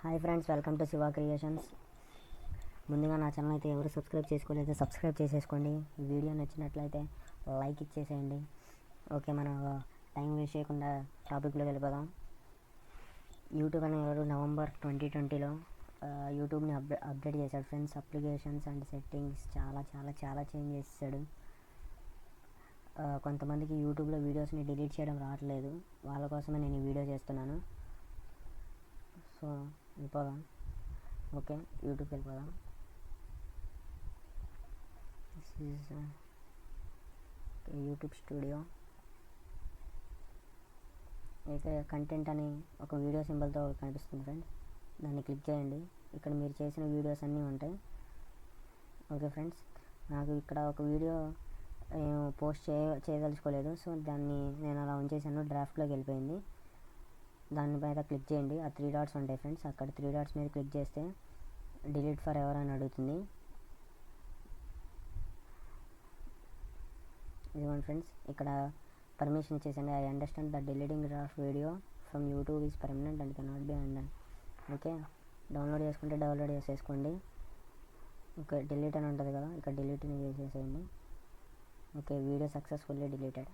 Hi friends, welcome to Shiva creations. ముందుగా నా channel అయితే ఎవరు సబ్స్క్రైబ్ చేసుకోలేదు, సబ్స్క్రైబ్ చేసేసుకోండి. ఈ వీడియో నచ్చినట్లయితే లైక్ ఇచ్చేసేయండి. ఓకే, మనం టైం వేస్ట్ చేయకుండా టాపిక్లో వెళ్ళిపోదాం. యూట్యూబ్ అనేవాడు నవంబర్ 2020లో యూట్యూబ్ని అప్డేట్ చేశాడు ఫ్రెండ్స్. అప్లికేషన్స్ అండ్ సెట్టింగ్స్ చాలా చాలా చాలా చేంజ్ చేశాడు. కొంతమందికి యూట్యూబ్లో వీడియోస్ని డిలీట్ చేయడం రావట్లేదు, వాళ్ళ కోసమే నేను ఈ వీడియో చేస్తున్నాను. సో వెళ్ళిపోదాం. ఓకే, యూట్యూబ్కి వెళ్ళిపోదాం. This is YouTube studio. అయితే కంటెంట్ అని ఒక వీడియో సింబల్తో కనిపిస్తుంది ఫ్రెండ్స్, దాన్ని క్లిక్ చేయండి. ఇక్కడ మీరు చేసిన వీడియోస్ అన్నీ ఉంటాయి. ఓకే ఫ్రెండ్స్, నాకు ఇక్కడ ఒక వీడియో పోస్ట్ చేయదలుచుకోలేదు, సో దాన్ని నేను అలా ఉంచేసాను. డ్రాఫ్ట్లోకి వెళ్ళిపోయింది. దాని మీద క్లిక్ చేయండి. ఆ 3 డాట్స్ ఉంటాయి ఫ్రెండ్స్, అక్కడ 3 డాట్స్ మీద క్లిక్ చేస్తే డిలీట్ ఫర్ ఎవర్ అని అడుగుతుంది. ఇదిగోండి ఫ్రెండ్స్, ఇక్కడ పర్మిషన్ ఇచ్చేసండి. I understand the deleting draft video from YouTube is permanent and cannot be undone. Okay, download చేసుకుంటే డౌన్లోడ్ చేసేసుకోండి. ఓకే, డిలీట్ అని ఉంటుంది కదా, ఇక్కడ డిలీట్ని చేసేసేయండి. Okay, video successfully deleted.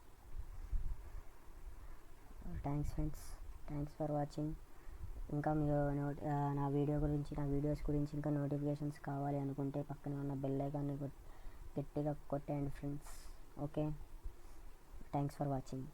Thanks friends, thanks for watching. ఇంకా మీరు నా వీడియోస్ గురించి ఇంకా నోటిఫికేషన్స్ కావాలి అనుకుంటే పక్కనే ఉన్న బెల్ ఐకాన్ని గట్టిగా కొట్టండి friends. Okay, thanks for watching.